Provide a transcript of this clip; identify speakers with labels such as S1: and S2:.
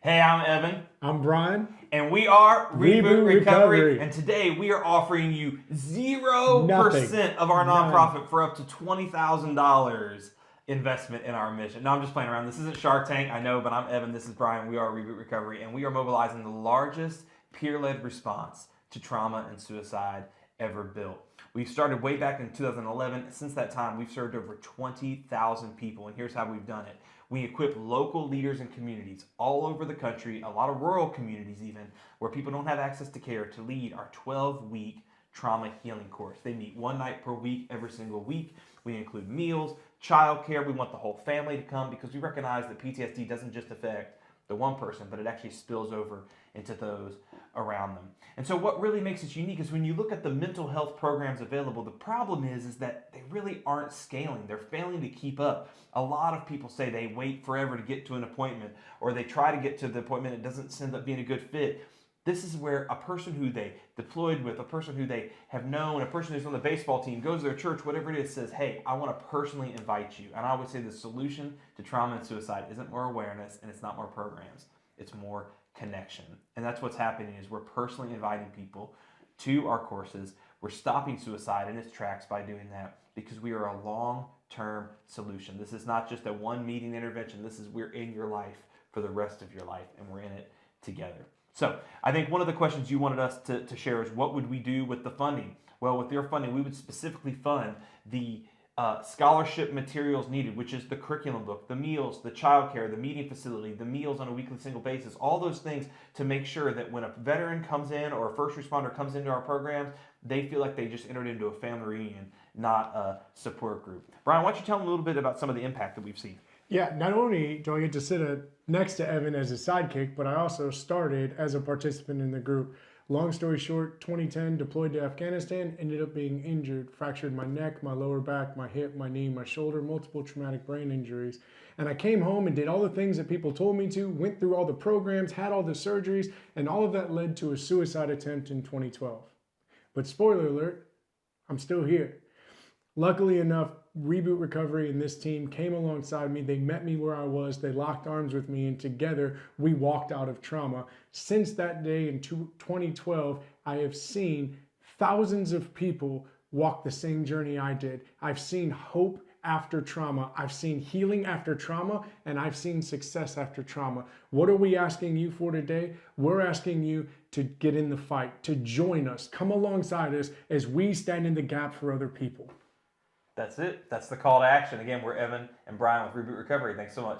S1: Hey, I'm Evan.
S2: I'm Brian.
S1: And we are
S2: Reboot Recovery.
S1: And today we are offering you 0% of our nonprofit for up to $20,000 investment in our mission. No, I'm just playing around. This isn't Shark Tank, I know, but I'm Evan. This is Brian. We are Reboot Recovery, and we are mobilizing the largest peer-led response to trauma and suicide ever built. We started way back in 2011. Since that time, we've served over 20,000 people, and here's how we've done it. We equip local leaders and communities all over the country, a lot of rural communities even, where people don't have access to care, to lead our 12-week trauma healing course. They meet one night per week, every single week. We include meals, childcare. We want the whole family to come because we recognize that PTSD doesn't just affect the one person, but it actually spills over into those around them. And so what really makes us unique is when you look at the mental health programs available, the problem is that they really aren't scaling. They're failing to keep up. A lot of people say they wait forever to get to an appointment, or they try to get to the appointment, it doesn't end up being a good fit. This is where a person who they deployed with, a person who they have known, a person who's on the baseball team, goes to their church, whatever it is, says, hey, I want to personally invite you. And I always say the solution to trauma and suicide isn't more awareness and it's not more programs. It's more connection. And that's what's happening is we're personally inviting people to our courses. We're stopping suicide in its tracks by doing that because we are a long-term solution. This is not just a one-meeting intervention. This is we're in your life for the rest of your life, and we're in it together. So I think one of the questions you wanted us to share is what would we do with the funding? Well, with your funding, we would specifically fund the scholarship materials needed, which is the curriculum book, the meals, the childcare, the meeting facility, the meals on a weekly single basis, all those things to make sure that when a veteran comes in or a first responder comes into our programs, they feel like they just entered into a family reunion, not a support group. Brian, why don't you tell them a little bit about some of the impact that we've seen?
S2: Yeah, not only do I get to sit next to Evan as a sidekick, but I also started as a participant in the group. Long story short, 2010, deployed to Afghanistan, ended up being injured, fractured my neck, my lower back, my hip, my knee, my shoulder, multiple traumatic brain injuries. And I came home and did all the things that people told me to, went through all the programs, had all the surgeries, and all of that led to a suicide attempt in 2012. But spoiler alert, I'm still here. Luckily enough, Reboot Recovery and this team came alongside me. They met me where I was. They locked arms with me, and together we walked out of trauma. Since that day in 2012, I have seen thousands of people walk the same journey I did. I've seen hope after trauma. I've seen healing after trauma, and I've seen success after trauma. What are we asking you for today? We're asking you to get in the fight, to join us, come alongside us as we stand in the gap for other people.
S1: That's it. That's the call to action. Again, we're Evan and Brian with Reboot Recovery. Thanks so much.